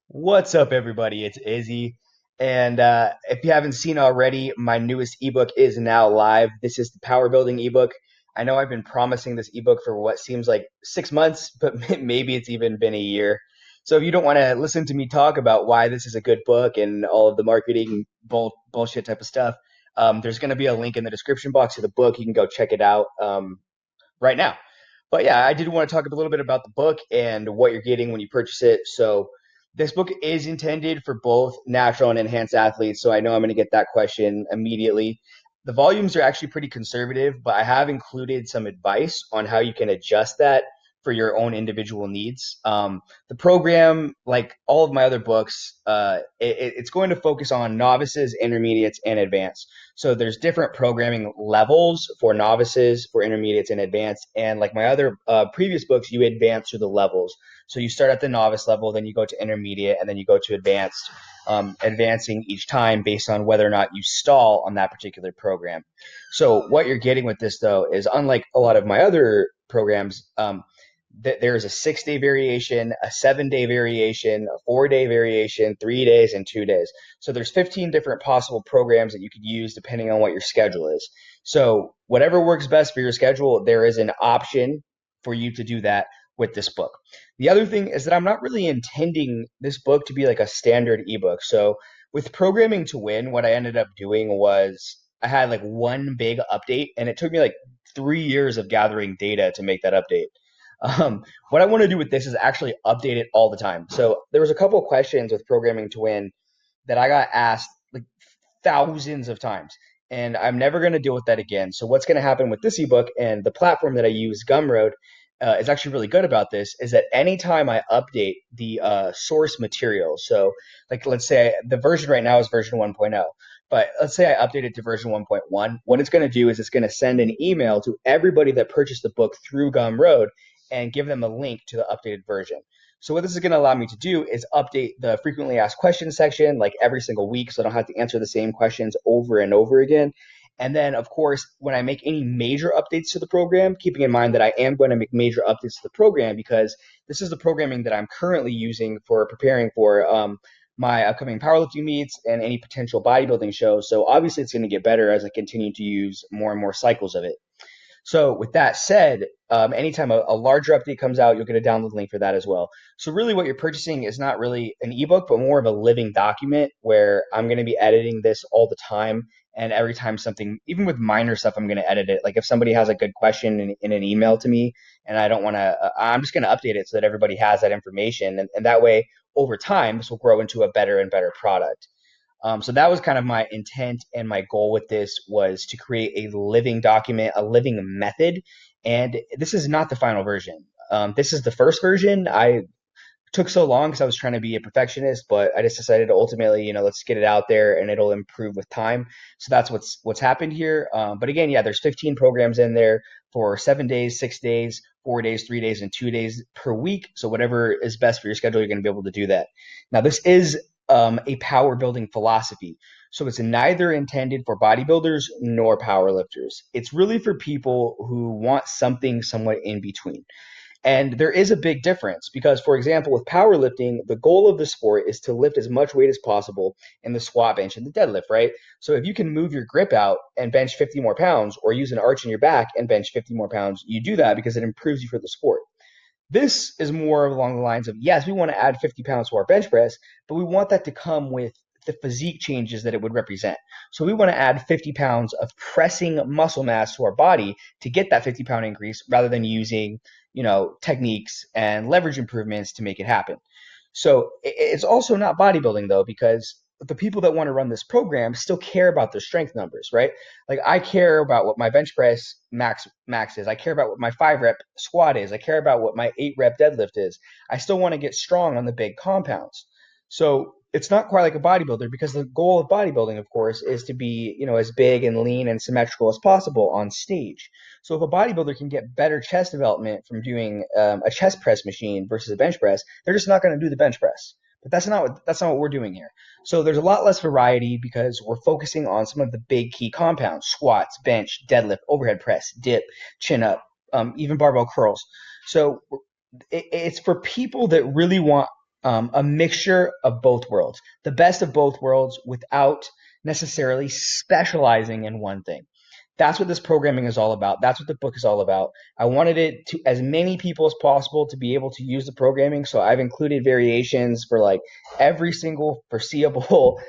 What's up, everybody? It's Izzy. And if you haven't seen already, my newest ebook is now live. This is the Power Building ebook. I know I've been promising this ebook for what seems like 6 months, but maybe it's even been a year. So if you don't want to listen to me talk about why this is a good book and all of the marketing bullshit type of stuff, there's going to be a link in the description box to the book. You can go check it out right now. But yeah, I did want to talk a little bit about the book and what you're getting when you purchase it. So this book is intended for both natural and enhanced athletes. So I know I'm going to get that question immediately. The volumes are actually pretty conservative, but I have included some advice on how you can adjust that for your own individual needs. The program, like all of my other books, it's going to focus on novices, intermediates, and advanced. So there's different programming levels for novices, for intermediates, and advanced. And like my other previous books, you advance through the levels. So you start at the novice level, then you go to intermediate, and then you go to advanced, advancing each time based on whether or not you stall on that particular program. So what you're getting with this, though, is unlike a lot of my other programs, there's a 6 day variation, a 7 day variation, a 4 day variation, 3 days, and 2 days. So there's 15 different possible programs that you could use depending on what your schedule is. So whatever works best for your schedule, there is an option for you to do that with this book. The other thing is that I'm not really intending this book to be like a standard ebook. So with Programming to Win, what I ended up doing was I had like one big update, and it took me like 3 years of gathering data to make that update. What I want to do with this is actually update it all the time. So there was a couple of questions with Programming to Win that I got asked like thousands of times, and I'm never going to deal with that again. So what's going to happen with this ebook and the platform that I use, Gumroad, is actually really good about this. Is that anytime I update the source material, so like let's say the version right now is version 1.0. But let's say I update it to version 1.1. What it's going to do is it's going to send an email to everybody that purchased the book through Gumroad and give them a link to the updated version. So what this is going to allow me to do is update the frequently asked questions section like every single week so I don't have to answer the same questions over and over again. And then, of course, when I make any major updates to the program, keeping in mind that I am going to make major updates to the program because this is the programming that I'm currently using for preparing for my upcoming powerlifting meets and any potential bodybuilding shows. So obviously, it's going to get better as I continue to use more and more cycles of it. So with that said, anytime a larger update comes out, you'll get a download link for that as well. So really what you're purchasing is not really an ebook, but more of a living document where I'm going to be editing this all the time. And every time something, even with minor stuff, I'm going to edit it. Like if somebody has a good question in an email to me and I don't want to, I'm just going to update it so that everybody has that information. And that way, over time, this will grow into a better and better product. So that was kind of my intent and my goal with this was to create a living document, a living method. And this is not the final version. This is the first version. I took so long because I was trying to be a perfectionist, but I just decided to ultimately, let's get it out there and it'll improve with time. So that's what's happened here. But again, yeah, there's 15 programs in there for 7 days, 6 days, 4 days, 3 days, and 2 days per week. So whatever is best for your schedule, you're going to be able to do that. Now, this is a power building philosophy. So it's neither intended for bodybuilders nor powerlifters. It's really for people who want something somewhat in between. And there is a big difference because, for example, with powerlifting, the goal of the sport is to lift as much weight as possible in the squat, bench, and the deadlift, right? So if you can move your grip out and bench 50 more pounds or use an arch in your back and bench 50 more pounds, you do that because it improves you for the sport. This is more along the lines of yes, we want to add 50 pounds to our bench press, but we want that to come with the physique changes that it would represent. So we want to add 50 pounds of pressing muscle mass to our body to get that 50-pound increase rather than using, techniques and leverage improvements to make it happen. So it's also not bodybuilding though, because the people that want to run this program still care about their strength numbers, right? Like I care about what my bench press max is. I care about what my 5 rep squat is. I care about what my 8 rep deadlift is. I still want to get strong on the big compounds. So it's not quite like a bodybuilder because the goal of bodybuilding, of course, is to be, as big and lean and symmetrical as possible on stage. So if a bodybuilder can get better chest development from doing a chest press machine versus a bench press, they're just not going to do the bench press. But that's not what we're doing here. So there's a lot less variety because we're focusing on some of the big key compounds: squats, bench, deadlift, overhead press, dip, chin up, even barbell curls. So it's for people that really want a mixture of both worlds, the best of both worlds without necessarily specializing in one thing. That's what this programming is all about. That's what the book is all about. I wanted it to as many people as possible to be able to use the programming. So I've included variations for like every single foreseeable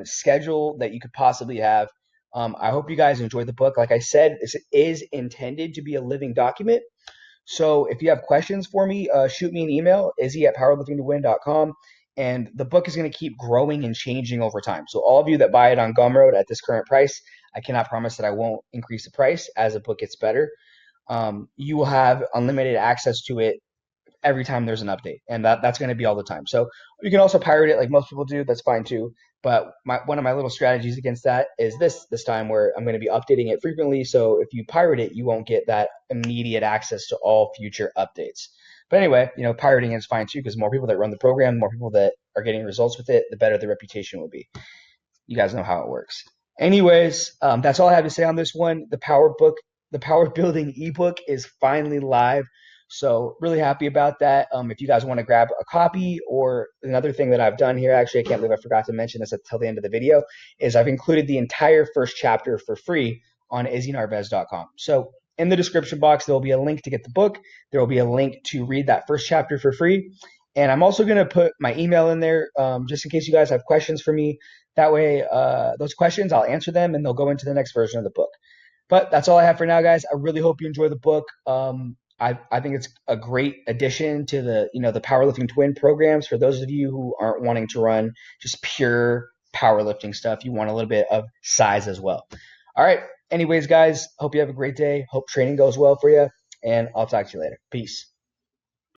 schedule that you could possibly have. I hope you guys enjoyed the book. Like I said, this is intended to be a living document. So if you have questions for me, shoot me an email, izzy@powerliftingtowin.com. And the book is going to keep growing and changing over time. So all of you that buy it on Gumroad at this current price, I cannot promise that I won't increase the price as the book gets better. You will have unlimited access to it every time there's an update, and that's going to be all the time. So you can also pirate it like most people do. That's fine too. But one of my little strategies against that is this time where I'm going to be updating it frequently. So if you pirate it, you won't get that immediate access to all future updates. But anyway, pirating is fine too because the more people that run the program, the more people that are getting results with it, the better the reputation will be. You guys know how it works. Anyways, that's all I have to say on this one. The Power Building ebook is finally live. So really happy about that. If you guys want to grab a copy, or another thing that I've done here, actually, I can't believe I forgot to mention this until the end of the video, is I've included the entire first chapter for free on izzynarvez.com. So in the description box, there will be a link to get the book. There will be a link to read that first chapter for free. And I'm also going to put my email in there just in case you guys have questions for me. That way, those questions, I'll answer them and they'll go into the next version of the book. But that's all I have for now, guys. I really hope you enjoy the book. I think it's a great addition to the Powerlifting to Win programs for those of you who aren't wanting to run just pure powerlifting stuff. You want a little bit of size as well. All right. Anyways, guys, hope you have a great day. Hope training goes well for you, and I'll talk to you later. Peace.